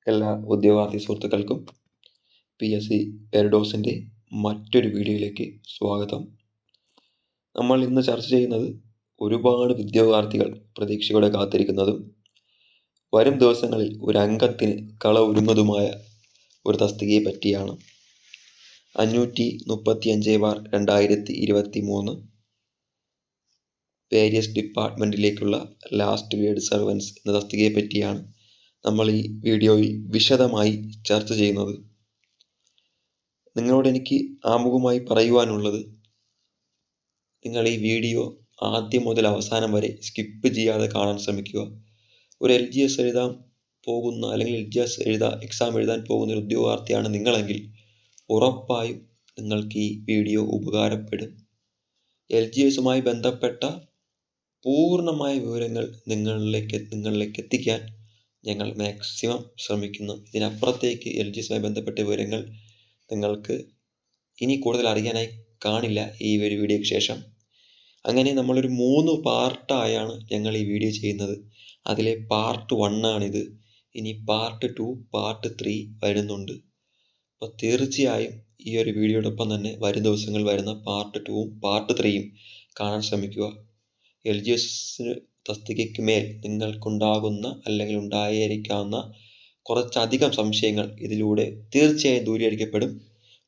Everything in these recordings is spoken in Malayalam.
എല്ലാ ഉദ്യോഗാർത്ഥി സുഹൃത്തുക്കൾക്കും PSC എർഡോസിൻ്റെ മറ്റൊരു വീഡിയോയിലേക്ക് സ്വാഗതം. നമ്മൾ ഇന്ന് ചർച്ച ചെയ്യുന്നത് ഒരുപാട് ഉദ്യോഗാർത്ഥികൾ പ്രതീക്ഷയോടെ കാത്തിരിക്കുന്നതും വരും ദിവസങ്ങളിൽ ഒരു അംഗത്തിന് കള ഒരുങ്ങുന്നതുമായ ഒരു തസ്തികയെ പറ്റിയാണ്. 535/2023 വേരിയസ് ഡിപ്പാർട്ട്മെൻറ്റിലേക്കുള്ള ലാസ്റ്റ് ഗ്രേഡ് സർവൻസ് എന്ന തസ്തികയെ പറ്റിയാണ് നമ്മൾ ഈ വീഡിയോയിൽ വിശദമായി ചർച്ച ചെയ്യുന്നത്. നിങ്ങളോട് എനിക്ക് ആമുഖമായി പറയുവാനുള്ളത്, നിങ്ങൾ ഈ വീഡിയോ ആദ്യം മുതൽ അവസാനം വരെ സ്കിപ്പ് ചെയ്യാതെ കാണാൻ ശ്രമിക്കുക. ഒരു LGS എഴുതാൻ പോകുന്ന അല്ലെങ്കിൽ LGS എക്സാം എഴുതാൻ പോകുന്ന ഒരു ഉദ്യോഗാർത്ഥിയാണ് നിങ്ങളെങ്കിൽ ഉറപ്പായും നിങ്ങൾക്ക് ഈ വീഡിയോ ഉപകാരപ്പെടും. LGSുമായി ബന്ധപ്പെട്ട പൂർണ്ണമായ വിവരങ്ങൾ നിങ്ങളിലേക്ക് എത്തിക്കാൻ ഞങ്ങൾ മാക്സിമം ശ്രമിക്കുന്നു. ഇതിനപ്പുറത്തേക്ക് LGSുമായി ബന്ധപ്പെട്ട വിവരങ്ങൾ നിങ്ങൾക്ക് ഇനി കൂടുതൽ അറിയാനായി കാണില്ല ഈ ഒരു വീഡിയോയ്ക്ക് ശേഷം. അങ്ങനെ നമ്മളൊരു 3 പാർട്ടായാണ് ഞങ്ങൾ ഈ വീഡിയോ ചെയ്യുന്നത്. അതിലെ പാർട്ട് 1 ആണിത്. ഇനി പാർട്ട് 2, പാർട്ട് 3 വരുന്നുണ്ട്. അപ്പോൾ തീർച്ചയായും ഈ ഒരു വീഡിയോടൊപ്പം തന്നെ വരും ദിവസങ്ങൾ വരുന്ന പാർട്ട് 2ഉം പാർട്ട് 3യും കാണാൻ ശ്രമിക്കുക. LGS തസ്തികയ്ക്ക് മേൽ നിങ്ങൾക്കുണ്ടാകുന്ന അല്ലെങ്കിൽ ഉണ്ടായിരിക്കാവുന്ന കുറച്ചധികം സംശയങ്ങൾ ഇതിലൂടെ തീർച്ചയായും ദൂരീകരിക്കപ്പെടും.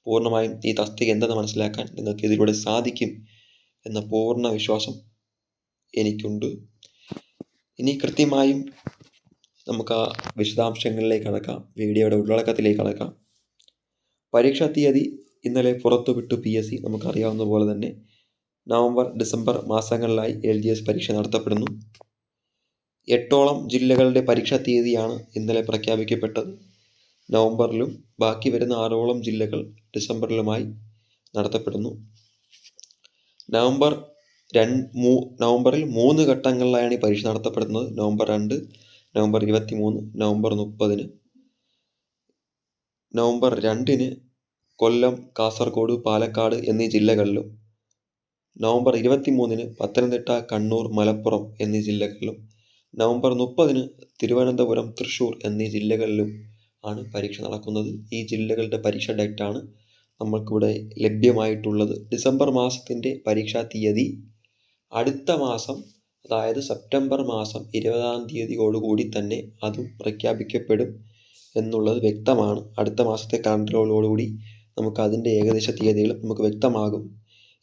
പൂർണ്ണമായും ഈ തസ്തിക എന്തെന്ന് മനസ്സിലാക്കാൻ നിങ്ങൾക്ക് ഇതിലൂടെ സാധിക്കും എന്ന പൂർണ്ണ വിശ്വാസം എനിക്കുണ്ട്. ഇനി കൃത്യമായും നമുക്ക് ആ വിശദാംശങ്ങളിലേക്ക് കടക്കാം, വീഡിയോയുടെ ഉള്ളടക്കത്തിലേക്ക് കടക്കാം. പരീക്ഷാ തീയതി ഇന്നലെ പുറത്തുവിട്ടു PSC. നമുക്കറിയാവുന്ന പോലെ തന്നെ നവംബർ, ഡിസംബർ മാസങ്ങളിലായി LGS പരീക്ഷ നടത്തപ്പെടുന്നു. 8ഓളം ജില്ലകളുടെ പരീക്ഷാ തീയതിയാണ് ഇന്നലെ പ്രഖ്യാപിക്കപ്പെട്ടത്. നവംബറിലും ബാക്കി വരുന്ന 6ഓളം ജില്ലകൾ ഡിസംബറിലുമായി നടത്തപ്പെടുന്നു. നവംബറിൽ 3 ഘട്ടങ്ങളിലായാണ് ഈ പരീക്ഷ നടത്തപ്പെടുന്നത്. November 2, November 23, November 30. November 2 Kollam, Kasaragod, Palakkad എന്നീ ജില്ലകളിലും നവംബർ 23 പത്തനംതിട്ട, കണ്ണൂർ, മലപ്പുറം എന്നീ ജില്ലകളിലും നവംബർ 30 തിരുവനന്തപുരം, തൃശ്ശൂർ എന്നീ ജില്ലകളിലും ആണ് പരീക്ഷ നടക്കുന്നത്. ഈ ജില്ലകളുടെ പരീക്ഷ ഡേറ്റാണ് നമ്മൾക്കിവിടെ ലഭ്യമായിട്ടുള്ളത്. ഡിസംബർ മാസത്തിൻ്റെ പരീക്ഷാ തീയതി അടുത്ത മാസം, അതായത് സെപ്റ്റംബർ മാസം 20-ാം തീയതിയോടുകൂടി തന്നെ അതും പ്രഖ്യാപിക്കപ്പെടും എന്നുള്ളത് വ്യക്തമാണ്. അടുത്ത മാസത്തെ കലണ്ടറോടുകൂടി നമുക്ക് അതിൻ്റെ ഏകദേശ തീയതികൾ നമുക്ക് വ്യക്തമാകും.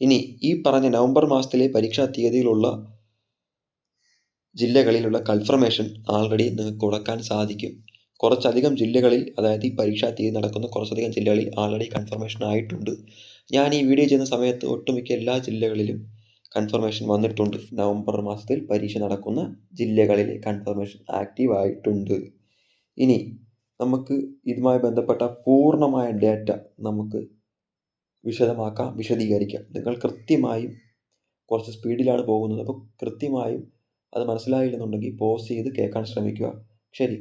ഇനി ഈ പറഞ്ഞ നവംബർ മാസത്തിലെ പരീക്ഷാ തീയതിയിലുള്ള ജില്ലകളിലുള്ള കൺഫർമേഷൻ ആൾറെഡി നിങ്ങൾക്ക് കൊടുക്കാൻ സാധിക്കും. കുറച്ചധികം ജില്ലകളിൽ, അതായത് ഈ പരീക്ഷാ തീയതി നടക്കുന്ന കുറച്ചധികം ജില്ലകളിൽ ആൾറെഡി കൺഫർമേഷൻ ആയിട്ടുണ്ട്. ഞാൻ ഈ വീഡിയോ ചെയ്യുന്ന സമയത്ത് ഒട്ടുമിക്ക എല്ലാ ജില്ലകളിലും കൺഫർമേഷൻ വന്നിട്ടുണ്ട്. നവംബർ മാസത്തിൽ പരീക്ഷ നടക്കുന്ന ജില്ലകളിലെ കൺഫർമേഷൻ ആക്റ്റീവ് ആയിട്ടുണ്ട്. ഇനി നമുക്ക് ഇതുമായി ബന്ധപ്പെട്ട പൂർണ്ണമായ ഡേറ്റ നമുക്ക് വിശദീകരിക്കാം. നിങ്ങൾ കൃത്യമായും, കുറച്ച് സ്പീഡിലാണ് പോകുന്നത്, അപ്പോൾ കൃത്യമായും അത് മനസ്സിലായില്ലെന്നുണ്ടെങ്കിൽ പോസ് ചെയ്ത് കേൾക്കാൻ ശ്രമിക്കുക. ശരി,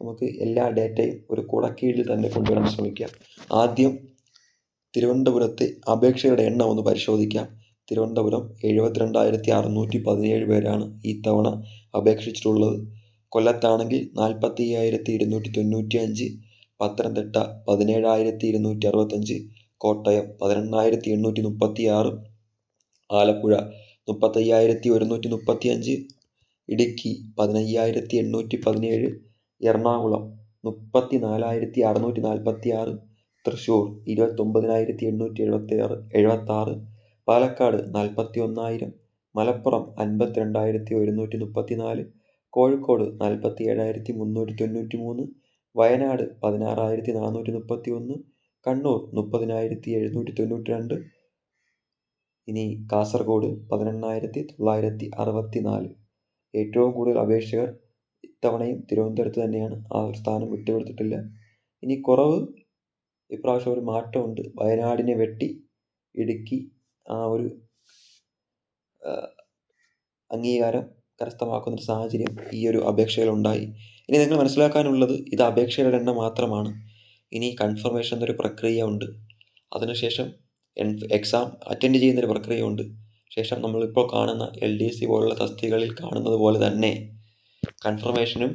നമുക്ക് എല്ലാ ഡേറ്റയും ഒരു കുടക്കീഴിൽ തന്നെ കൊണ്ടുവരാൻ ശ്രമിക്കാം. ആദ്യം തിരുവനന്തപുരത്തെ അപേക്ഷയുടെ എണ്ണം ഒന്ന് പരിശോധിക്കാം. തിരുവനന്തപുരം 72,617 പേരാണ് ഈ തവണ അപേക്ഷിച്ചിട്ടുള്ളത്. കൊല്ലത്താണെങ്കിൽ 45,295, പത്തനംതിട്ട 17,265, കോട്ടയം 18,836, ആലപ്പുഴ 35,135, ഇടുക്കി 15,817, എറണാകുളം 34,646, തൃശ്ശൂർ 29,876, പാലക്കാട് 41,000, മലപ്പുറം 52,134, കോഴിക്കോട് 47,393, വയനാട് 16,431, കണ്ണൂർ 30,792. ഇനി കാസർഗോഡ് 18,964. ഏറ്റവും കൂടുതൽ അപേക്ഷകർ ഇത്തവണയും തിരുവനന്തപുരത്ത് തന്നെയാണ്. ആ ഒരു സ്ഥാനം വിട്ടുകൊടുത്തിട്ടില്ല. ഇനി കുറവ് ഇപ്രാവശ്യം ഒരു മാറ്റമുണ്ട്. വയനാടിനെ വെട്ടി ഇടുക്കി ആ ഒരു അംഗീകാരം കരസ്ഥമാക്കുന്നൊരു സാഹചര്യം ഈ ഒരു അപേക്ഷയിലുണ്ടായി. ഇനി നിങ്ങൾ മനസ്സിലാക്കാനുള്ളത്, ഇത് അപേക്ഷയുടെ എണ്ണം മാത്രമാണ്. ഇനി കൺഫർമേഷൻ എന്നൊരു പ്രക്രിയ ഉണ്ട്. അതിനുശേഷം എക്സാം അറ്റൻഡ് ചെയ്യുന്നൊരു പ്രക്രിയ ഉണ്ട്. ശേഷം നമ്മളിപ്പോൾ കാണുന്ന LDC പോലുള്ള തസ്തികകളിൽ കാണുന്നത് പോലെ തന്നെ കൺഫർമേഷനും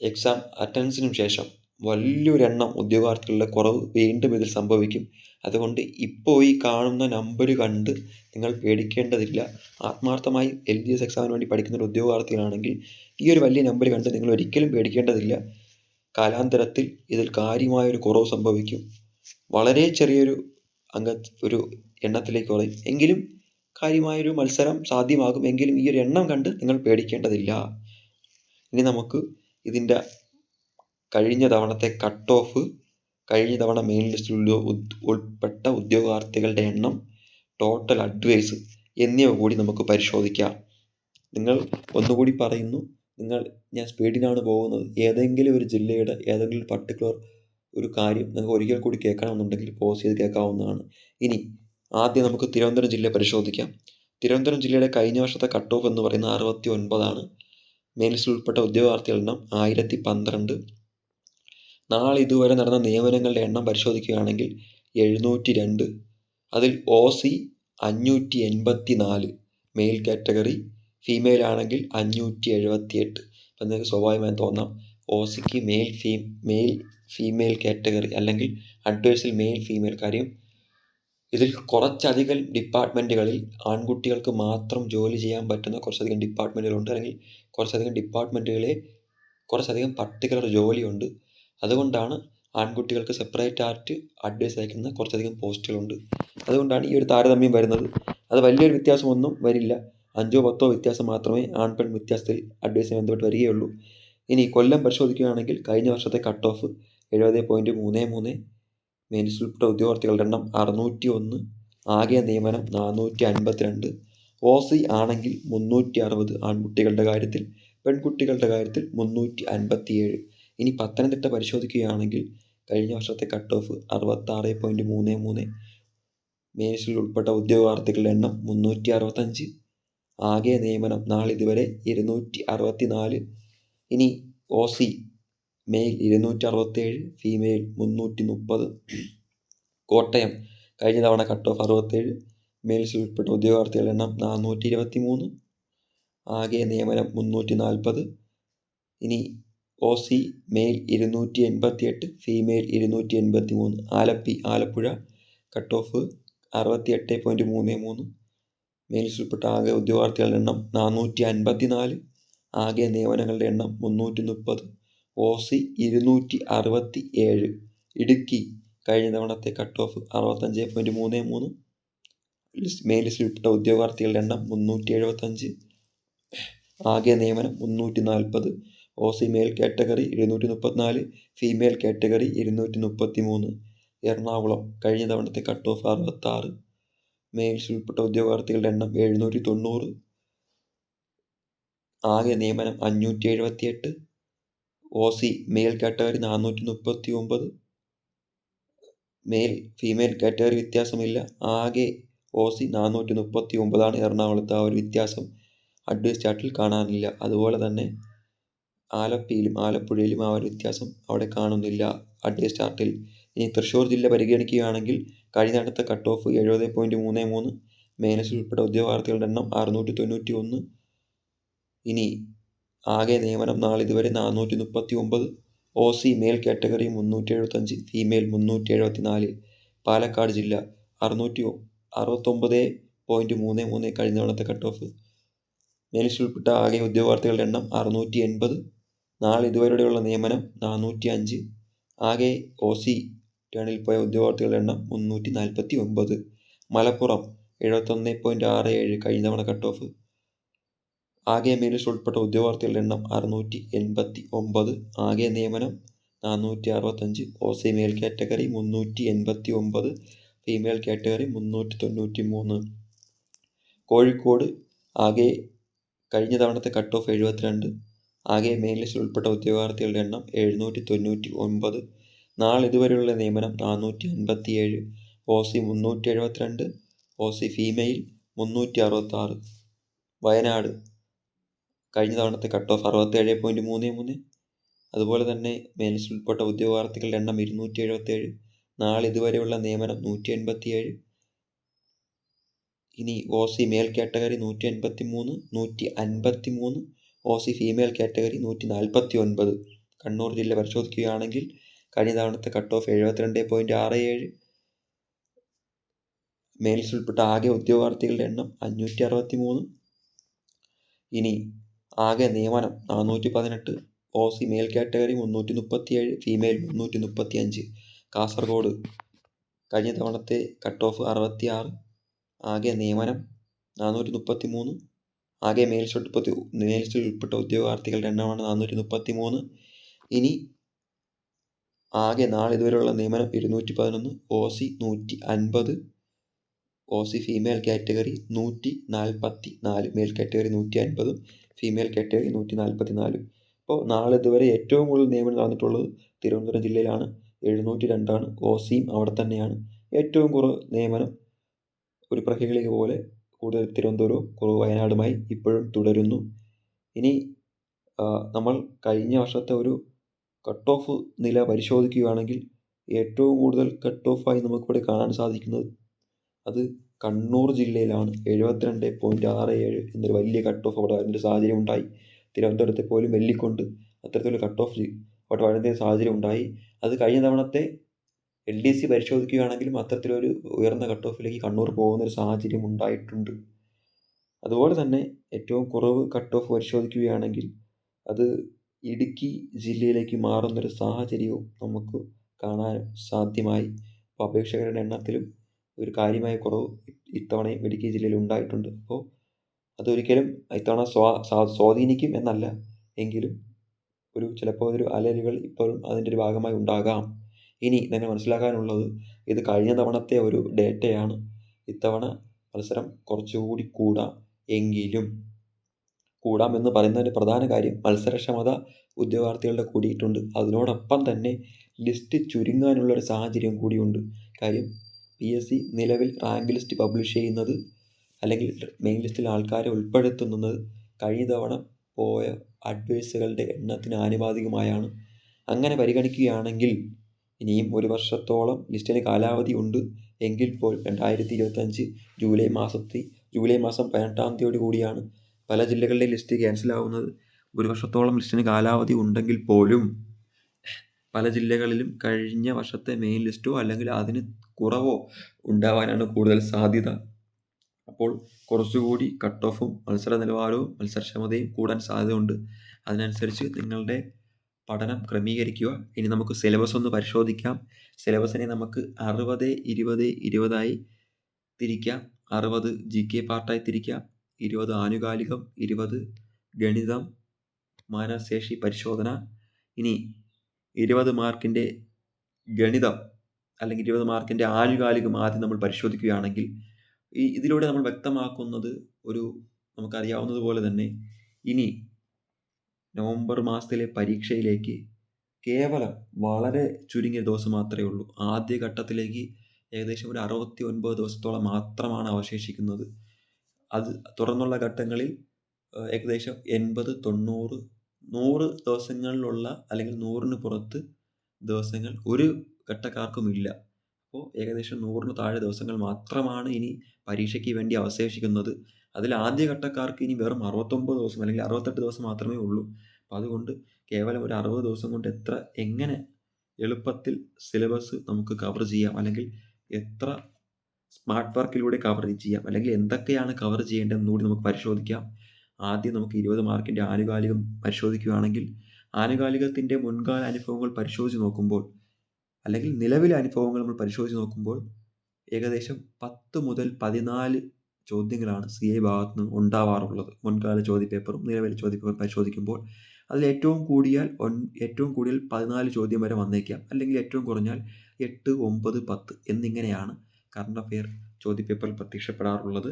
എക്സാം അറ്റൻഡൻസിനും ശേഷം വലിയൊരെണ്ണം ഉദ്യോഗാർത്ഥികളുടെ കുറവ് വീണ്ടും ഇതിൽ സംഭവിക്കും. അതുകൊണ്ട് ഇപ്പോൾ ഈ കാണുന്ന നമ്പർ കണ്ട് നിങ്ങൾ പേടിക്കേണ്ടതില്ല. ആത്മാർത്ഥമായി LGS എക്സാമിന് വേണ്ടി പഠിക്കുന്ന ഒരു ഉദ്യോഗാർത്ഥികളാണെങ്കിൽ ഈ ഒരു വലിയ നമ്പർ കണ്ട് നിങ്ങൾ ഒരിക്കലും പേടിക്കേണ്ടതില്ല. കാലാന്തരത്തിൽ ഇതിൽ കാര്യമായൊരു കുറവ് സംഭവിക്കും. വളരെ ചെറിയൊരു ഒരു എണ്ണത്തിലേക്ക് കുറയും. എങ്കിലും കാര്യമായൊരു മത്സരം സാധ്യമാകും. എങ്കിലും ഈ ഒരു എണ്ണം കണ്ട് നിങ്ങൾ പേടിക്കേണ്ടതില്ല. ഇനി നമുക്ക് ഇതിൻ്റെ കഴിഞ്ഞ തവണത്തെ കട്ട് ഓഫ്, കഴിഞ്ഞ തവണ മെയിൻ ലിസ്റ്റിൽ ഉൾപ്പെട്ട ഉദ്യോഗാർത്ഥികളുടെ എണ്ണം, ടോട്ടൽ അഡ്വൈസ് എന്നിവ കൂടി നമുക്ക് പരിശോധിക്കാം. നിങ്ങൾ ഒന്നുകൂടി പറയുന്നു, ഞാൻ സ്പീഡിനാണ് പോകുന്നത്. ഏതെങ്കിലും ഒരു ജില്ലയുടെ ഏതെങ്കിലും പർട്ടിക്കുലർ ഒരു കാര്യം നിങ്ങൾക്ക് ഒരിക്കൽ കൂടി കേൾക്കണമെന്നുണ്ടെങ്കിൽ പോസ് ചെയ്ത് കേൾക്കാവുന്നതാണ്. ഇനി ആദ്യം നമുക്ക് തിരുവനന്തപുരം ജില്ല പരിശോധിക്കാം. തിരുവനന്തപുരം ജില്ലയുടെ കഴിഞ്ഞ വർഷത്തെ കട്ട് ഓഫ് എന്ന് പറയുന്നത് 69 മെയിൻ ലിസ്റ്റിൽ ഉൾപ്പെട്ട ഉദ്യോഗാർത്ഥികളുടെ എണ്ണം 1012. നാളെ ഇതുവരെ നടന്ന നിയമനങ്ങളുടെ എണ്ണം പരിശോധിക്കുകയാണെങ്കിൽ 702. അതിൽ OC 584, മെയിൽ കാറ്റഗറി. ഫീമെയിൽ ആണെങ്കിൽ 578. അപ്പം നിങ്ങൾക്ക് സ്വാഭാവികമായും തോന്നാം OCക്ക് മെയിൽ ഫീമെയിൽ കാറ്റഗറി അല്ലെങ്കിൽ അഡ്വൈസിൽ മെയിൽ ഫീമെയിൽ. കാര്യം ഇതിൽ കുറച്ചധികം ഡിപ്പാർട്ട്മെൻറ്റുകളിൽ ആൺകുട്ടികൾക്ക് മാത്രം ജോലി ചെയ്യാൻ പറ്റുന്ന കുറച്ചധികം ഡിപ്പാർട്ട്മെൻറ്റുകളുണ്ട്. അല്ലെങ്കിൽ കുറച്ചധികം ഡിപ്പാർട്ട്മെൻറ്റുകളെ കുറച്ചധികം പർട്ടിക്കുലർ ജോലിയുണ്ട്. അതുകൊണ്ടാണ് ആൺകുട്ടികൾക്ക് സെപ്പറേറ്റ് ആയിട്ട് അഡ്വൈസ് അയക്കുന്ന കുറച്ചധികം പോസ്റ്റുകളുണ്ട്. അതുകൊണ്ടാണ് ഈ ഒരു താരതമ്യം വരുന്നത്. അത് വലിയൊരു വ്യത്യാസമൊന്നും വരില്ല. 5-10 വ്യത്യാസം മാത്രമേ ആൺ പെൺ വ്യത്യാസത്തിൽ അഡ്വൈസിന് ബന്ധപ്പെട്ട് വരികയുള്ളൂ. ഇനി കൊല്ലം പരിശോധിക്കുകയാണെങ്കിൽ കഴിഞ്ഞ വർഷത്തെ കട്ട് ഓഫ് 70.33. മെയിൻ ലിസ്റ്റിൽ ഉൾപ്പെട്ട ഉദ്യോഗാർത്ഥികളുടെ എണ്ണം 601. ആകെ നിയമനം 452. OC ആണെങ്കിൽ 360 ആൺകുട്ടികളുടെ കാര്യത്തിൽ, പെൺകുട്ടികളുടെ കാര്യത്തിൽ 357. ഇനി പത്തനംതിട്ട പരിശോധിക്കുകയാണെങ്കിൽ കഴിഞ്ഞ വർഷത്തെ കട്ട് ഓഫ് 66.33. മെയിൻ ലിസ്റ്റിൽ ഉൾപ്പെട്ട ഉദ്യോഗാർത്ഥികളുടെ എണ്ണം 365. ആകെ നിയമനം നാളിതുവരെ 264. ഇനി OC മെയിൽ 267, ഫീമെയിൽ 330. കോട്ടയം കഴിഞ്ഞ തവണ കട്ട് ഓഫ് 67. മെയിൽ ലിസ്റ്റിൽ ഉൾപ്പെട്ട ഉദ്യോഗാർത്ഥികളുടെ എണ്ണം 423. ആകെ നിയമനം 340. ഇനി OC male 288, female 283. Alappuzha cut off 68.33. Male ലിസ്റ്റിൽ ഉൾപ്പെട്ട ആകെ ഉദ്യോഗാർത്ഥികളുടെ എണ്ണം 454. ആകെ നിയമനങ്ങളുടെ എണ്ണം 330. OC 267. ഇടുക്കി കഴിഞ്ഞ തവണത്തെ കട്ട് ഓഫ് 65.33. മെയിൻ ലിസ്റ്റിൽ ഉൾപ്പെട്ട ഉദ്യോഗാർത്ഥികളുടെ എണ്ണം 375. ആകെ നിയമനം 340. OC male category 234, female category 233. Ernakulam കഴിഞ്ഞ തവണത്തെ കട്ട് ഓഫ് 66. മെയിൽ ലിസ്റ്റിൽ ഉൾപ്പെട്ട ഉദ്യോഗാർത്ഥികളുടെ എണ്ണം 790. ആകെ നിയമനം 578. OC male category 439. Female category വ്യത്യാസമില്ല. ആകെ OC 439 എറണാകുളത്ത്. ആ ഒരു വ്യത്യാസം അഡ്വൈസ് ചാർട്ടിൽ കാണാനില്ല. അതുപോലെ തന്നെ ആലപ്പുഴയിലും ആ ഒരു വ്യത്യാസം അവിടെ കാണുന്നില്ല അഡ്വൈസ് ചാർട്ടിൽ. ഇനി തൃശ്ശൂർ ജില്ല പരിഗണിക്കുകയാണെങ്കിൽ കഴിഞ്ഞ അടുത്ത കട്ട് ഓഫ് 70.33. മെയിൻ ലിസ്റ്റിൽ ഉൾപ്പെട്ട ഉദ്യോഗാർത്ഥികളുടെ എണ്ണം 691. ഇനി ആകെ നിയമനം നാളിതുവരെ 439. OC male category 375, female 374. Palakkad ജില്ല 669.33 കഴിഞ്ഞ തവണത്തെ കട്ട് ഓഫ്. മെയിൽ ലിസ്റ്റിൽ ഉൾപ്പെട്ട ആകെ ഉദ്യോഗാർത്ഥികളുടെ എണ്ണം 680. നാളിതുവരെയുള്ള നിയമനം 405. ആകെ OC ടേണിൽ പോയ ഉദ്യോഗാർത്ഥികളുടെ എണ്ണം 349. മലപ്പുറം 71.67 കഴിഞ്ഞ തവണ കട്ട് ഓഫ്. ആകെ മെയിൽ ലിസ്റ്റിൽ ഉൾപ്പെട്ട ഉദ്യോഗാർത്ഥികളുടെ എണ്ണം 689. ആകെ നിയമനം 465. OC male category 389, female category 393. Kozhikode ആകെ കഴിഞ്ഞ തവണത്തെ കട്ട് ഓഫ് 72. ആകെ മെയിൽ ലിസ്റ്റിൽ ഉൾപ്പെട്ട ഉദ്യോഗാർത്ഥികളുടെ എണ്ണം 799. നാളിതുവരെയുള്ള നിയമനം 457. OC 372. OC female 366. വയനാട് കഴിഞ്ഞ തവണത്തെ കട്ട് ഓഫ് 67.33. അതുപോലെ തന്നെ മെയിൽ ലിസ്റ്റിൽ ഉൾപ്പെട്ട ഉദ്യോഗാർത്ഥികളുടെ എണ്ണം 277. നാളിതുവരെയുള്ള നിയമനം 187. ഇനി OC male category 153. OC female category 149. Kannur ജില്ല പരിശോധിക്കുകയാണെങ്കിൽ കഴിഞ്ഞ തവണത്തെ കട്ട് ഓഫ് 72.67. മെയിൽസ് ഉൾപ്പെട്ട ആകെ ഉദ്യോഗാർത്ഥികളുടെ എണ്ണം 563. ഇനി ആകെ നിയമനം 418. OC male category 337, female 335. Kasaragod കഴിഞ്ഞ തവണത്തെ കട്ട് ഓഫ് 66. ആകെ നിയമനം 433. ആകെ മെയിൽസിൽ ഉൾപ്പെട്ട ഉദ്യോഗാർത്ഥികളുടെ എണ്ണമാണ് 433. ഇനി ആകെ നാളെ ഇതുവരെയുള്ള നിയമനം 211. OC 150. OC female category 144. Male category 150, female category 144. അപ്പോൾ നാളെ ഇതുവരെ ഏറ്റവും കൂടുതൽ നിയമനം നടന്നിട്ടുള്ളത് തിരുവനന്തപുരം ജില്ലയിലാണ്. 702 OCയും അവിടെ തന്നെയാണ്. ഏറ്റവും കുറവ് നിയമനം ഒരു പ്രഹേളിക പോലെ കൂടുതൽ തിരുവനന്തപുരവും കുറവ് വയനാടുമായി ഇപ്പോഴും തുടരുന്നു. ഇനി നമ്മൾ കഴിഞ്ഞ വർഷത്തെ ഒരു കട്ട് ഓഫ് നില പരിശോധിക്കുകയാണെങ്കിൽ ഏറ്റവും കൂടുതൽ കട്ട് ഓഫായി നമുക്കിവിടെ കാണാൻ സാധിക്കുന്നത് അത് കണ്ണൂർ ജില്ലയിലാണ്. 72.67 എന്നൊരു വലിയ കട്ട് ഓഫ് അവിടെ വരുന്നൊരു സാഹചര്യം ഉണ്ടായി. തിരുവനന്തപുരത്തെ പോലും വെല്ലിക്കൊണ്ട് അത്തരത്തിലുള്ള കട്ട് ഓഫ് അവിടെ വരുന്ന സാഹചര്യം ഉണ്ടായി. അത് കഴിഞ്ഞ തവണത്തെ LDC പരിശോധിക്കുകയാണെങ്കിലും അത്തരത്തിലൊരു ഉയർന്ന കട്ട് ഓഫിലേക്ക് കണ്ണൂർ പോകുന്നൊരു സാഹചര്യം ഉണ്ടായിട്ടുണ്ട്. അതുപോലെ തന്നെ ഏറ്റവും കുറവ് കട്ട് ഓഫ് പരിശോധിക്കുകയാണെങ്കിൽ അത് ഇടുക്കി ജില്ലയിലേക്ക് മാറുന്നൊരു സാഹചര്യവും നമുക്ക് കാണാൻ സാധ്യമായി. അപ്പോൾ അപേക്ഷകരുടെ എണ്ണത്തിലും ഒരു കാര്യമായ കുറവ് ഇത്തവണയും ഇടുക്കി ജില്ലയിൽ ഉണ്ടായിട്ടുണ്ട്. അപ്പോൾ അതൊരിക്കലും ഇത്തവണ സ്വാധീനിക്കും എന്നല്ല, എങ്കിലും ചിലപ്പോൾ ഒരു അലലുകൾ ഇപ്പോഴും അതിൻ്റെ ഒരു ഭാഗമായി ഉണ്ടാകാം. ഇനി നിങ്ങൾ മനസ്സിലാക്കാനുള്ളത് ഇത് കഴിഞ്ഞ തവണത്തെ ഒരു ഡേറ്റയാണ്. ഇത്തവണ മത്സരം കുറച്ചുകൂടി കൂടാമെന്ന് പറയുന്നതിൻ്റെ പ്രധാന കാര്യം മത്സരക്ഷമത ഉദ്യോഗാർത്ഥികളുടെ കൂടിയിട്ടുണ്ട്. അതിനോടൊപ്പം തന്നെ ലിസ്റ്റ് ചുരുങ്ങാനുള്ളൊരു സാഹചര്യം കൂടിയുണ്ട്. കാര്യം PSC നിലവിൽ റാങ്ക് ലിസ്റ്റ് പബ്ലിഷ് ചെയ്യുന്നത് അല്ലെങ്കിൽ മെയിൻ ലിസ്റ്റിൽ ആൾക്കാരെ ഉൾപ്പെടുത്തുന്നത് കഴിഞ്ഞ തവണ പോയ അഡ്വൈസുകളുടെ എണ്ണത്തിന് ആനുപാതികമായാണ്. അങ്ങനെ പരിഗണിക്കുകയാണെങ്കിൽ ഇനിയും ഒരു വർഷത്തോളം ലിസ്റ്റിന് കാലാവധി ഉണ്ട്. എങ്കിൽ പോലും 2025 ജൂലൈ മാസം 18-ാം തീയതിയോട് കൂടിയാണ് പല ജില്ലകളിലെ ലിസ്റ്റ് ക്യാൻസൽ ആവുന്നത്. ഒരു വർഷത്തോളം ലിസ്റ്റിന് കാലാവധി ഉണ്ടെങ്കിൽ പോലും പല ജില്ലകളിലും കഴിഞ്ഞ വർഷത്തെ മെയിൻ ലിസ്റ്റോ അല്ലെങ്കിൽ അതിന് കുറവോ ഉണ്ടാവാനാണ് കൂടുതൽ സാധ്യത. അപ്പോൾ കുറച്ചുകൂടി കട്ട് ഓഫും മത്സര നിലവാരവും മത്സരക്ഷമതയും കൂടാൻ സാധ്യതയുണ്ട്. അതിനനുസരിച്ച് നിങ്ങളുടെ പഠനം ക്രമീകരിക്കുക. ഇനി നമുക്ക് സിലബസ് ഒന്ന് പരിശോധിക്കാം. സിലബസിനെ നമുക്ക് 60-20-20 തിരിക്കാം. 60 GK പാർട്ടായി തിരിക്കാം, 20 ആനുകാലികം, 20 ഗണിതം, മാനവശേഷി പരിശോധന. ഇനി 20 മാർക്കിൻ്റെ ഗണിതം അല്ലെങ്കിൽ 20 മാർക്കിൻ്റെ ആനുകാലികം ആദ്യം നമ്മൾ പരിശോധിക്കുകയാണെങ്കിൽ ഇതിലൂടെ നമ്മൾ വ്യക്തമാക്കുന്നത് നമുക്കറിയാവുന്നതുപോലെ തന്നെ ഇനി നവംബർ മാസത്തിലെ പരീക്ഷയിലേക്ക് കേവലം വളരെ ചുരുങ്ങിയ ദിവസം മാത്രമേ ഉള്ളൂ. ആദ്യ ഘട്ടത്തിലേക്ക് ഏകദേശം ഒരു 69 ദിവസത്തോളം മാത്രമാണ് അവശേഷിക്കുന്നത്. അത് തുടർന്നുള്ള ഘട്ടങ്ങളിൽ ഏകദേശം 80, 90, 100 ദിവസങ്ങളിലുള്ള അല്ലെങ്കിൽ 100-ന് പുറത്ത് ദിവസങ്ങൾ ഒരു ഘട്ടക്കാർക്കും ഇല്ല. അപ്പോൾ ഏകദേശം 100-ന് താഴെ ദിവസങ്ങൾ മാത്രമാണ് ഇനി പരീക്ഷയ്ക്ക് വേണ്ടി അവശേഷിക്കുന്നത്. അതിൽ ആദ്യ ഘട്ടക്കാർക്ക് ഇനി വെറും 69 ദിവസം അല്ലെങ്കിൽ 68 ദിവസം മാത്രമേ ഉള്ളൂ. അപ്പോൾ അതുകൊണ്ട് കേവലം ഒരു 60 ദിവസം കൊണ്ട് എങ്ങനെ എളുപ്പത്തിൽ സിലബസ് നമുക്ക് കവർ ചെയ്യാം, അല്ലെങ്കിൽ എത്ര സ്മാർട്ട് വർക്കിലൂടെ കവർ ചെയ്യാം, അല്ലെങ്കിൽ എന്തൊക്കെയാണ് കവർ ചെയ്യേണ്ടതെന്ന് കൂടി നമുക്ക് പരിശോധിക്കാം. ആദ്യം നമുക്ക് 20 മാർക്കിൻ്റെ ആനുകാലികം പരിശോധിക്കുകയാണെങ്കിൽ ആനുകാലികത്തിൻ്റെ മുൻകാല അനുഭവങ്ങൾ പരിശോധിച്ച് നോക്കുമ്പോൾ അല്ലെങ്കിൽ നിലവിലെ അനുഭവങ്ങൾ നമ്മൾ പരിശോധിച്ച് നോക്കുമ്പോൾ ഏകദേശം 10 മുതൽ 14 ചോദ്യങ്ങളാണ് CA ഭാഗത്ത് നിന്ന് ഉണ്ടാവാറുള്ളത്. മുൻകാല ചോദ്യപേപ്പറും നിലവിലെ ചോദ്യപേപ്പറും പരിശോധിക്കുമ്പോൾ അതിൽ ഏറ്റവും കൂടിയാൽ 14 ചോദ്യം വരെ വന്നേക്കാം, അല്ലെങ്കിൽ ഏറ്റവും കുറഞ്ഞാൽ 8, 9, 10 എന്നിങ്ങനെയാണ് കറണ്ട് അഫെയർ ചോദ്യപേപ്പറിൽ പ്രത്യക്ഷപ്പെടാറുള്ളത്.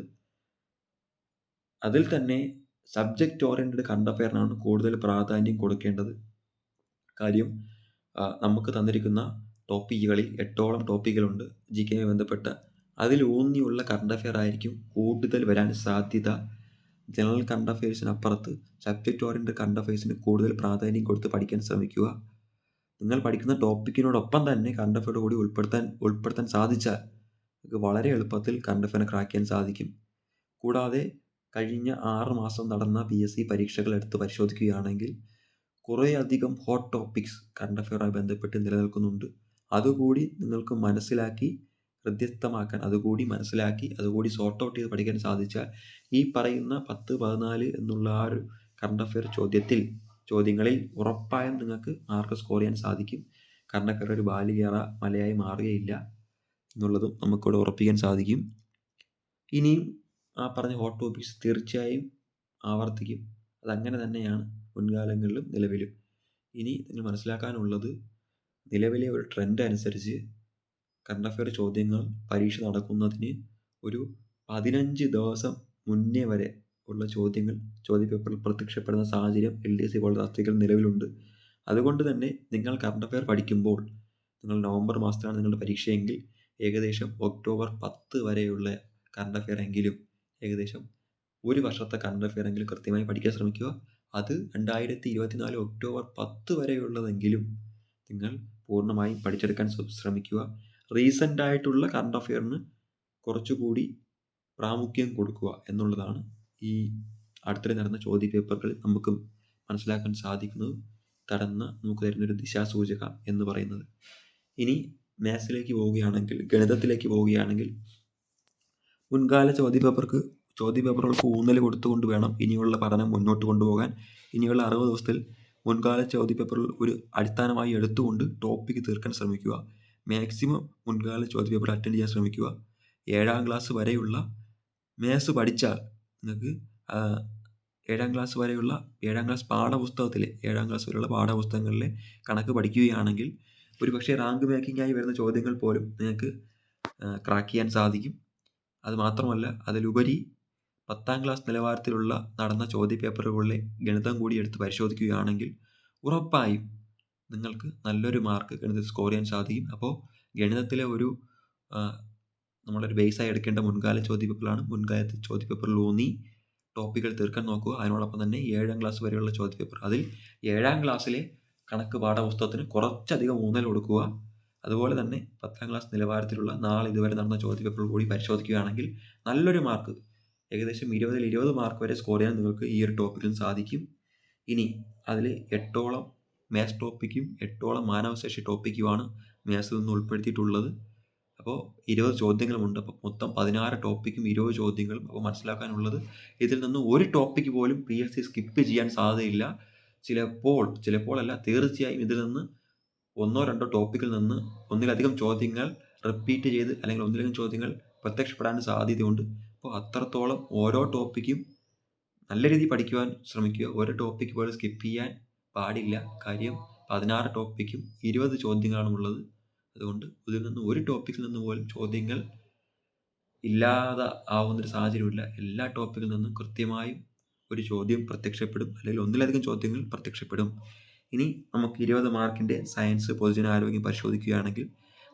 അതിൽ തന്നെ സബ്ജക്റ്റ് ഓറിയൻറ്റഡ് കറണ്ട് അഫെയറിനാണ് കൂടുതൽ പ്രാധാന്യം കൊടുക്കേണ്ടത്. കാര്യം നമുക്ക് തന്നിരിക്കുന്ന ടോപ്പിക്കുകളിൽ 8ഓളം ടോപ്പിക്കുകളുണ്ട് GKയുമായി ബന്ധപ്പെട്ട. അതിലൂന്നിയുള്ള കറണ്ട് അഫെയർ ആയിരിക്കും കൂടുതൽ വരാൻ സാധ്യത. ജനറൽ കറണ്ട് അഫെയർസിനപ്പുറത്ത് സബ്ജക്റ്റ് ഓറിയൻറ്റഡ് കറണ്ട് അഫെയർസിന് കൂടുതൽ പ്രാധാന്യം കൊടുത്ത് പഠിക്കാൻ ശ്രമിക്കുക. നിങ്ങൾ പഠിക്കുന്ന ടോപ്പിക്കിനോടൊപ്പം തന്നെ കറണ്ട് അഫെയർ കൂടി ഉൾപ്പെടുത്താൻ സാധിച്ചാൽ നിങ്ങൾക്ക് വളരെ എളുപ്പത്തിൽ കറണ്ട് അഫെയറിനെ ക്രാക്ക് ചെയ്യാൻ സാധിക്കും. കൂടാതെ കഴിഞ്ഞ 6 മാസം നടന്ന PSC പരീക്ഷകൾ എടുത്ത് പരിശോധിക്കുകയാണെങ്കിൽ കുറേയധികം ഹോട്ട് ടോപ്പിക്സ് കറണ്ട് അഫെയറുമായി ബന്ധപ്പെട്ട് നിലനിൽക്കുന്നുണ്ട്. അതുകൂടി നിങ്ങൾക്ക് മനസ്സിലാക്കി ഹൃദ്യസ്ഥമാക്കാൻ, അതുകൂടി സോർട്ട് ഔട്ട് ചെയ്ത് പഠിക്കാൻ സാധിച്ചാൽ ഈ പറയുന്ന 10, 14 എന്നുള്ള ആ ഒരു കറണ്ട് അഫെയർ ചോദ്യങ്ങളിൽ ഉറപ്പായും നിങ്ങൾക്ക് മാർക്ക് സ്കോർ ചെയ്യാൻ സാധിക്കും. കറണ്ട് അഫെയർ ഒരു ബാലികേറ മലയായി മാറുകയില്ല എന്നുള്ളതും നമുക്കിവിടെ ഉറപ്പിക്കാൻ സാധിക്കും. ഇനിയും ആ പറഞ്ഞ ഹോട്ട് ടോപ്പിക്സ് തീർച്ചയായും ആവർത്തിക്കും. അതങ്ങനെ തന്നെയാണ് മുൻകാലങ്ങളിലും നിലവിലും. ഇനി നിങ്ങൾ മനസ്സിലാക്കാനുള്ളത്, നിലവിലെ ഒരു ട്രെൻഡ് അനുസരിച്ച് കറണ്ട് അഫെയർ ചോദ്യങ്ങൾ പരീക്ഷ നടക്കുന്നതിന് ഒരു 15 ദിവസം മുന്നേ വരെ ഉള്ള ചോദ്യപേപ്പറിൽ പ്രത്യക്ഷപ്പെടുന്ന സാഹചര്യം LDC പോലുള്ള തസ്തികകൾ നിലവിലുണ്ട്. അതുകൊണ്ട് തന്നെ നിങ്ങൾ കറണ്ട് അഫെയർ പഠിക്കുമ്പോൾ, നിങ്ങൾ നവംബർ മാസത്തിലാണ് നിങ്ങളുടെ പരീക്ഷയെങ്കിൽ ഏകദേശം ഒക്ടോബർ 10 വരെയുള്ള കറണ്ട് അഫെയർ എങ്കിലും, ഏകദേശം ഒരു വർഷത്തെ കറണ്ട് അഫെയർ എങ്കിലും കൃത്യമായി പഠിക്കാൻ ശ്രമിക്കുക. അത് 2024 ഒക്ടോബർ 10 വരെയുള്ളതെങ്കിലും നിങ്ങൾ പൂർണ്ണമായും പഠിച്ചെടുക്കാൻ ശ്രമിക്കുക. റീസെൻ്റ് ആയിട്ടുള്ള കറണ്ട് അഫെയറിന് കുറച്ചുകൂടി പ്രാമുഖ്യം കൊടുക്കുക എന്നുള്ളതാണ് ഈ അടുത്തിടെ നടന്ന ചോദ്യപേപ്പറുകൾ നമുക്ക് മനസ്സിലാക്കാൻ സാധിക്കുന്നത്, നമുക്ക് തരുന്നൊരു ദിശാസൂചക എന്ന് പറയുന്നത്. ഇനി മാത്സിലേക്ക് പോവുകയാണെങ്കിൽ, ഗണിതത്തിലേക്ക് പോവുകയാണെങ്കിൽ, മുൻകാല ചോദ്യപേപ്പറുകൾക്ക് ഊന്നൽ കൊടുത്തുകൊണ്ട് വേണം ഇനിയുള്ള പഠനം മുന്നോട്ട് കൊണ്ടുപോകാൻ. ഇനിയുള്ള 60 ദിവസത്തിൽ മുൻകാല ചോദ്യപേപ്പറിൽ ഒരു അടിസ്ഥാനമായി എടുത്തുകൊണ്ട് ടോപ്പിക്ക് തീർക്കാൻ ശ്രമിക്കുക. മാക്സിമം മുൻകാല ചോദ്യപേപ്പർ അറ്റൻഡ് ചെയ്യാൻ ശ്രമിക്കുക. 7ാം ക്ലാസ് വരെയുള്ള മാത്സ് പഠിച്ചാൽ നിങ്ങൾക്ക് 7ാം ക്ലാസ് വരെയുള്ള 7ാം ക്ലാസ് പാഠപുസ്തകത്തിലെ 7ാം ക്ലാസ് വരെയുള്ള പാഠപുസ്തകങ്ങളിലെ കണക്ക് പഠിക്കുകയാണെങ്കിൽ ഒരുപക്ഷെ റാങ്ക് മേക്കിംഗായി വരുന്ന ചോദ്യങ്ങൾ പോലും നിങ്ങൾക്ക് ക്രാക്ക് ചെയ്യാൻ സാധിക്കും. അതുമാത്രമല്ല, അതിലുപരി 10ാം ക്ലാസ് നിലവാരത്തിലുള്ള നടന്ന ചോദ്യപേപ്പറുകളിലെ ഗണിതം കൂടി എടുത്ത് പരിശോധിക്കുകയാണെങ്കിൽ ഉറപ്പായും നിങ്ങൾക്ക് നല്ലൊരു മാർക്ക് ഗണിതത്തിൽ സ്കോർ ചെയ്യാൻ സാധിക്കും. അപ്പോൾ ഗണിതത്തിലെ നമ്മളൊരു ബേസായി എടുക്കേണ്ട മുൻകാല ചോദ്യപേപ്പറാണ്. മുൻകാലത്തെ ചോദ്യപേപ്പറിൽ ഊന്നി ടോപ്പിക്കുകൾ തീർക്കാൻ നോക്കുക. അതിനോടൊപ്പം തന്നെ 7ാം ക്ലാസ് വരെയുള്ള ചോദ്യപേപ്പർ, അതിൽ 7ാം ക്ലാസ്സിലെ കണക്ക് പാഠപുസ്തകത്തിന് കുറച്ചധികം ഊന്നൽ കൊടുക്കുക. അതുപോലെ തന്നെ 10ാം ക്ലാസ് നിലവാരത്തിലുള്ള നാളെ ഇതുവരെ നടന്ന ചോദ്യപേപ്പറുകൾ കൂടി പരിശോധിക്കുകയാണെങ്കിൽ നല്ലൊരു മാർക്ക്, ഏകദേശം 20ൽ 20 മാർക്ക് വരെ സ്കോർ ചെയ്യാൻ നിങ്ങൾക്ക് ഈ ഒരു ടോപ്പിക്കിൽ സാധിക്കും. ഇനി അതിൽ 8ഓളം മാത്സ് ടോപ്പിക്കും 8ഓളം മാനവശേഷി ടോപ്പിക്കുമാണ് മാത്സിൽ നിന്ന് ഉൾപ്പെടുത്തിയിട്ടുള്ളത്. അപ്പോൾ 20 ചോദ്യങ്ങളുമുണ്ട്. അപ്പോൾ മൊത്തം 16 ടോപ്പിക്കും 20 ചോദ്യങ്ങളും. അപ്പോൾ മനസ്സിലാക്കാനുള്ളത്, ഇതിൽ നിന്ന് ഒരു ടോപ്പിക്ക് പോലും PSC സ്കിപ്പ് ചെയ്യാൻ സാധ്യതയില്ല. ചിലപ്പോഴല്ല, തീർച്ചയായും ഇതിൽ നിന്ന് 1ഓ 2ഓ ടോപ്പിക്കിൽ നിന്ന് ഒന്നിലധികം ചോദ്യങ്ങൾ റിപ്പീറ്റ് ചെയ്ത് അല്ലെങ്കിൽ ഒന്നിലധികം ചോദ്യങ്ങൾ പ്രത്യക്ഷപ്പെടാൻ സാധ്യതയുണ്ട്. അപ്പോൾ അത്രത്തോളം ഓരോ ടോപ്പിക്കും നല്ല രീതിയിൽ പഠിക്കുവാൻ ശ്രമിക്കുക. ഒരു ടോപ്പിക്ക് പോലും സ്കിപ്പ് ചെയ്യാൻ പാടില്ല. കാര്യം 16 ടോപ്പിക്കും 20 ചോദ്യങ്ങളാണ് ഉള്ളത്. അതുകൊണ്ട് ഇതിൽ നിന്ന് ഒരു ടോപ്പിക്കിൽ നിന്ന് പോലും ചോദ്യങ്ങൾ ഇല്ലാതെ ആവുന്നൊരു സാഹചര്യമില്ല. എല്ലാ ടോപ്പിക്കിൽ നിന്നും കൃത്യമായും ഒരു ചോദ്യം പ്രത്യക്ഷപ്പെടും, അല്ലെങ്കിൽ ഒന്നിലധികം ചോദ്യങ്ങൾ പ്രത്യക്ഷപ്പെടും. ഇനി നമുക്ക് 20 മാർക്കിൻ്റെ സയൻസ് പൊതുജനാരോഗ്യം പരിശോധിക്കുകയാണെങ്കിൽ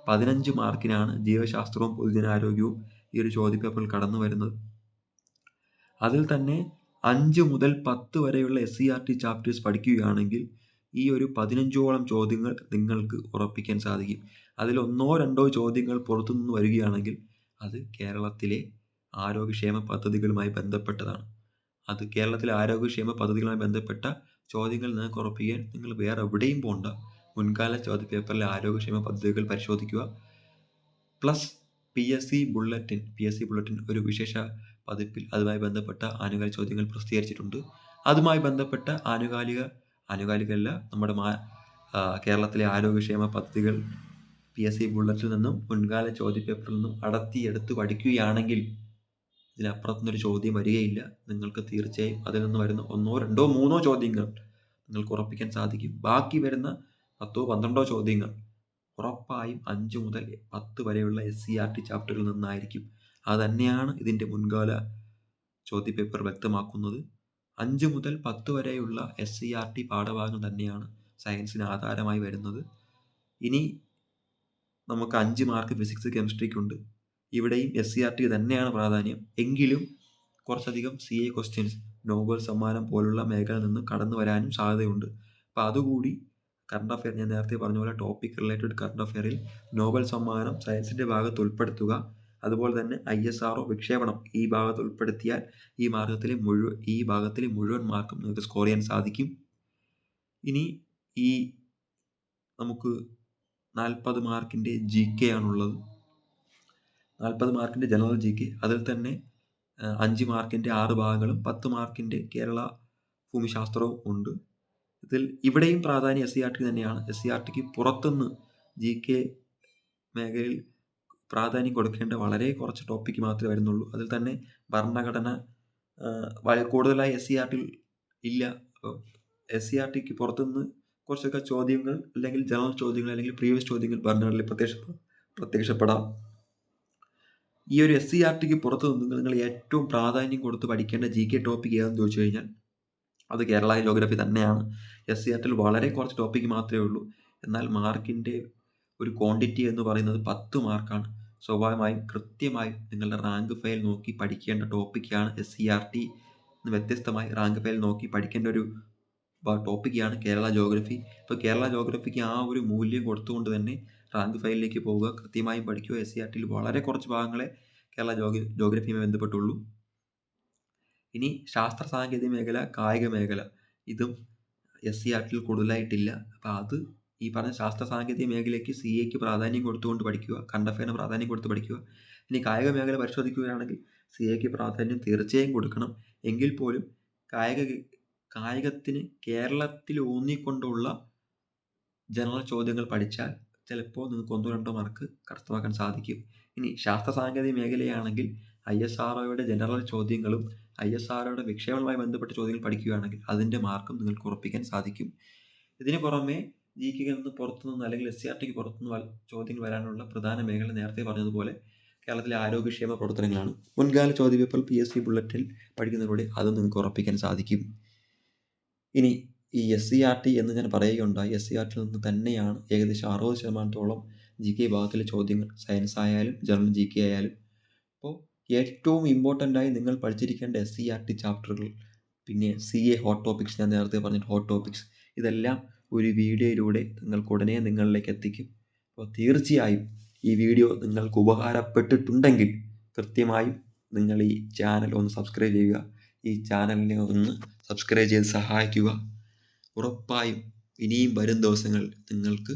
15 മാർക്കിനാണ് ജീവശാസ്ത്രവും പൊതുജനാരോഗ്യവും ഈ ഒരു ചോദ്യപേപ്പറിൽ കടന്നു വരുന്നത്. അതിൽ തന്നെ 5 മുതൽ 10 വരെയുള്ള SCERT ചാപ്റ്റേഴ്സ് പഠിക്കുകയാണെങ്കിൽ ഈ ഒരു 15ഓളം ചോദ്യങ്ങൾ നിങ്ങൾക്ക് ഉറപ്പിക്കാൻ സാധിക്കും. അതിൽ 1ഓ 2ഓ ചോദ്യങ്ങൾ പുറത്തുനിന്ന് വരികയാണെങ്കിൽ അത് കേരളത്തിലെ ആരോഗ്യക്ഷേമ പദ്ധതികളുമായി ബന്ധപ്പെട്ടതാണ്. കേരളത്തിലെ ആരോഗ്യക്ഷേമ പദ്ധതികളുമായി ബന്ധപ്പെട്ട ചോദ്യങ്ങൾ നിങ്ങൾക്ക് ഉറപ്പിക്കാൻ നിങ്ങൾ വേറെ എവിടെയും പോകണ്ട. മുൻകാല ചോദ്യപേപ്പറിലെ ആരോഗ്യക്ഷേമ പദ്ധതികൾ പരിശോധിക്കുക. പ്ലസ് PSC ബുള്ളറ്റിൻ ഒരു വിശേഷ പതിപ്പിൽ അതുമായി ബന്ധപ്പെട്ട ആനുകാലിക ചോദ്യങ്ങൾ പ്രസിദ്ധീകരിച്ചിട്ടുണ്ട്. അതുമായി ബന്ധപ്പെട്ട ആനുകാലികമല്ല, നമ്മുടെ കേരളത്തിലെ ആരോഗ്യക്ഷേമ പദ്ധതികൾ PSC ബുള്ളറ്റിൽ നിന്നും മുൻകാല ചോദ്യപേപ്പറിൽ നിന്നും അടർത്തിയെടുത്ത് പഠിക്കുകയാണെങ്കിൽ ഇതിനപ്പുറത്തുനിന്നൊരു ചോദ്യം വരികയില്ല. നിങ്ങൾക്ക് തീർച്ചയായും അതിൽ നിന്ന് വരുന്ന 1ഓ 2ഓ 3ഓ ചോദ്യങ്ങൾ നിങ്ങൾക്ക് ഉറപ്പിക്കാൻ സാധിക്കും. ബാക്കി വരുന്ന 10ഓ 12ഓ ചോദ്യങ്ങൾ ഉറപ്പായും 5 മുതൽ 10 വരെയുള്ള SCERT ചാപ്റ്ററിൽ നിന്നായിരിക്കും. അത് തന്നെയാണ് ഇതിൻ്റെ മുൻകാല ചോദ്യപേപ്പർ വ്യക്തമാക്കുന്നത്. 5 മുതൽ 10 വരെയുള്ള SCERT പാഠഭാഗങ്ങൾ തന്നെയാണ് സയൻസിന് ആധാരമായി വരുന്നത്. ഇനി നമുക്ക് 5 മാർക്ക് ഫിസിക്സ് കെമിസ്ട്രിക്കുണ്ട്. ഇവിടെയും SCERT തന്നെയാണ് പ്രാധാന്യം. എങ്കിലും കുറച്ചധികം CA ക്വസ്റ്റ്യൻസ് നോബൽ സമ്മാനം പോലുള്ള മേഖലയിൽ നിന്ന് കടന്നു വരാനും സാധ്യതയുണ്ട്. അപ്പോൾ അതുകൂടി കറണ്ട് അഫെയർ, ഞാൻ നേരത്തെ പറഞ്ഞ പോലെ ടോപ്പിക് റിലേറ്റഡ് കറണ്ട് അഫെയറിൽ നോബൽ സമ്മാനം സയൻസിൻ്റെ ഭാഗത്ത് ഉൾപ്പെടുത്തുക. അതുപോലെ തന്നെ ISRO വിക്ഷേപണം ഈ ഭാഗത്ത് ഉൾപ്പെടുത്തിയാൽ ഈ ഭാഗത്തിലെ മുഴുവൻ മാർക്കും നിങ്ങൾക്ക് സ്കോർ ചെയ്യാൻ സാധിക്കും. ഇനി ഈ നമുക്ക് 40 മാർക്കിൻ്റെ GK ആണുള്ളത്. 40 മാർക്കിൻ്റെ ജനറൽ GK, അതിൽ തന്നെ 5 മാർക്കിൻ്റെ 6 ഭാഗങ്ങളും 10 മാർക്കിൻ്റെ കേരള ഭൂമിശാസ്ത്രവും ഉണ്ട്. ഇവിടെയും പ്രാധാന്യം SCERT തന്നെയാണ്. SCERTക്ക് പുറത്തുനിന്ന് GK മേഖലയിൽ പ്രാധാന്യം കൊടുക്കേണ്ട വളരെ കുറച്ച് ടോപ്പിക്ക് മാത്രമേ വരുന്നുള്ളൂ. അതിൽ തന്നെ ഭരണഘടന കൂടുതലായി SCERT ഇല്ല. അപ്പോൾ SCERTക്ക് പുറത്തുനിന്ന് കുറച്ചൊക്കെ ചോദ്യങ്ങൾ, അല്ലെങ്കിൽ ജനറൽ ചോദ്യങ്ങൾ, അല്ലെങ്കിൽ പ്രീവിയസ് ചോദ്യങ്ങൾ ഭരണഘടനയിൽ പ്രത്യക്ഷപ്പെടാം. ഈ ഒരു SCERTക്ക് പുറത്തു നിന്ന് നിങ്ങൾ ഏറ്റവും പ്രാധാന്യം കൊടുത്ത് പഠിക്കേണ്ട GK ടോപ്പിക് ഏതെന്ന് ചോദിച്ചു കഴിഞ്ഞാൽ അത് കേരള ജോഗ്രഫി തന്നെയാണ്. SCERTൽ വളരെ കുറച്ച് ടോപ്പിക്ക് മാത്രമേ ഉള്ളൂ. എന്നാൽ മാർക്കിൻ്റെ ഒരു ക്വാണ്ടിറ്റി എന്ന് പറയുന്നത് 10 മാർക്കാണ്. സ്വാഭാവികമായും കൃത്യമായും നിങ്ങളുടെ റാങ്ക് ഫയൽ നോക്കി പഠിക്കേണ്ട ടോപ്പിക്കാണ് SCERT. വ്യത്യസ്തമായി റാങ്ക് ഫയൽ നോക്കി പഠിക്കേണ്ട ഒരു ടോപ്പിക്കാണ് കേരള ജോഗ്രഫി. ഇപ്പോൾ കേരള ജോഗ്രഫിക്ക് ആ ഒരു മൂല്യം കൊടുത്തുകൊണ്ട് തന്നെ റാങ്ക് ഫയലിലേക്ക് പോവുക, കൃത്യമായും പഠിക്കുക. SCERTൽ വളരെ കുറച്ച് ഭാഗങ്ങളെ കേരള ജോഗ്രഫിയുമായി ബന്ധപ്പെട്ടുള്ളൂ. ഇനി ശാസ്ത്ര സാങ്കേതിക മേഖല, കായിക മേഖല, ഇതും SCERTൽ കൂടുതലായിട്ടില്ല. അപ്പോൾ അത് ഈ പറഞ്ഞ ശാസ്ത്ര സാങ്കേതിക മേഖലയ്ക്ക് CAക്ക് പ്രാധാന്യം കൊടുത്തുകൊണ്ട് പഠിക്കുക, കണ്ടഫേന് പ്രാധാന്യം കൊടുത്ത് പഠിക്കുക. ഇനി കായിക മേഖല പരിശോധിക്കുകയാണെങ്കിൽ CAക്ക് പ്രാധാന്യം തീർച്ചയായും കൊടുക്കണം. എങ്കിൽ പോലും കായികത്തിന് കേരളത്തിൽ ഊന്നിക്കൊണ്ടുള്ള ജനറൽ ചോദ്യങ്ങൾ പഠിച്ചാൽ ചിലപ്പോൾ നിങ്ങൾക്ക് 1-2 മാർക്ക് കരസ്ഥമാക്കാൻ സാധിക്കും. ഇനി ശാസ്ത്ര സാങ്കേതിക മേഖലയാണെങ്കിൽ ISROയുടെ ജനറൽ ചോദ്യങ്ങളും ISROയുടെ വിക്ഷേപണവുമായി ബന്ധപ്പെട്ട ചോദ്യങ്ങൾ പഠിക്കുകയാണെങ്കിൽ അതിൻ്റെ മാർക്കും നിങ്ങൾക്ക് ഉറപ്പിക്കാൻ സാധിക്കും. ഇതിന് പുറമെ GKയിൽ നിന്ന് പുറത്തുനിന്ന്, അല്ലെങ്കിൽ SCERTക്ക് പുറത്തുനിന്ന് ചോദ്യങ്ങൾ വരാനുള്ള പ്രധാന മേഖല നേരത്തെ പറഞ്ഞതുപോലെ കേരളത്തിലെ ആരോഗ്യക്ഷേമ പ്രവർത്തനങ്ങളാണ്. മുൻകാല ചോദ്യപേപ്പർ PSC ബുള്ളറ്റിൽ പഠിക്കുന്നതിലൂടെ അത് നിങ്ങൾക്ക് ഉറപ്പിക്കാൻ സാധിക്കും. ഇനി ഈ SCERT എന്ന് ഞാൻ പറയുകയുണ്ടായി, SCERTൽ നിന്ന് തന്നെയാണ് ഏകദേശം 60% GK ഭാഗത്തിലെ ചോദ്യങ്ങൾ, സയൻസ് ആയാലും ജനറൽ GK ആയാലും. അപ്പോൾ ഏറ്റവും ഇമ്പോർട്ടൻ്റായി നിങ്ങൾ പഠിച്ചിരിക്കേണ്ട SCERT ചാപ്റ്ററുകൾ, പിന്നെ CA ഹോട്ട് ടോപ്പിക്സ്, ഞാൻ നേരത്തെ പറഞ്ഞ ഹോട്ട് ടോപ്പിക്സ്, ഇതെല്ലാം ഒരു വീഡിയോയിലൂടെ നിങ്ങൾക്ക് ഉടനെ നിങ്ങളിലേക്ക് എത്തിക്കും. അപ്പോൾ തീർച്ചയായും ഈ വീഡിയോ നിങ്ങൾക്ക് ഉപകാരപ്പെട്ടിട്ടുണ്ടെങ്കിൽ കൃത്യമായും നിങ്ങൾ ഈ ചാനൽ ഒന്ന് സബ്സ്ക്രൈബ് ചെയ്യുക. ഈ ചാനലിനെ ഒന്ന് സബ്സ്ക്രൈബ് ചെയ്ത് സഹായിക്കുക. ഉറപ്പായും ഇനിയും വരും ദിവസങ്ങൾ നിങ്ങൾക്ക്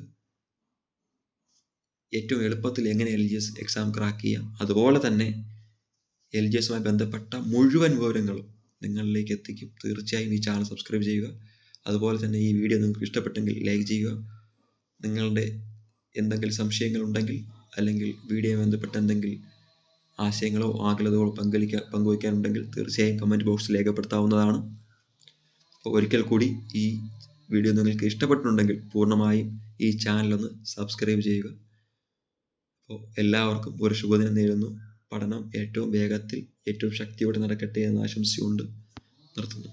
ഏറ്റവും എളുപ്പത്തിൽ എങ്ങനെ LGS എക്സാം ക്രാക്ക് ചെയ്യാം, അതുപോലെ തന്നെ LGSുമായി ബന്ധപ്പെട്ട മുഴുവൻ വിവരങ്ങളും നിങ്ങളിലേക്ക് എത്തിക്കും. തീർച്ചയായും ഈ ചാനൽ സബ്സ്ക്രൈബ് ചെയ്യുക. അതുപോലെ തന്നെ ഈ വീഡിയോ നിങ്ങൾക്ക് ഇഷ്ടപ്പെട്ടെങ്കിൽ ലൈക്ക് ചെയ്യുക. നിങ്ങളുടെ എന്തെങ്കിലും സംശയങ്ങളുണ്ടെങ്കിൽ, അല്ലെങ്കിൽ വീഡിയോയുമായി ബന്ധപ്പെട്ട എന്തെങ്കിലും ആശയങ്ങളോ ആകുലതകളോ പങ്കുവയ്ക്കാനുണ്ടെങ്കിൽ തീർച്ചയായും കമൻറ്റ് ബോക്സിൽ രേഖപ്പെടുത്താവുന്നതാണ്. ഒരിക്കൽ കൂടി ഈ വീഡിയോ നിങ്ങൾക്ക് ഇഷ്ടപ്പെട്ടിട്ടുണ്ടെങ്കിൽ പൂർണ്ണമായും ഈ ചാനലൊന്ന് സബ്സ്ക്രൈബ് ചെയ്യുക. അപ്പോൾ എല്ലാവർക്കും ഒരു ശുഭദിനം നേരുന്നു. പഠനം ഏറ്റവും വേഗത്തിൽ, ഏറ്റവും ശക്തിയോടെ നടക്കട്ടെ എന്ന് ആശംസിച്ചുകൊണ്ട് നിർത്തുന്നു.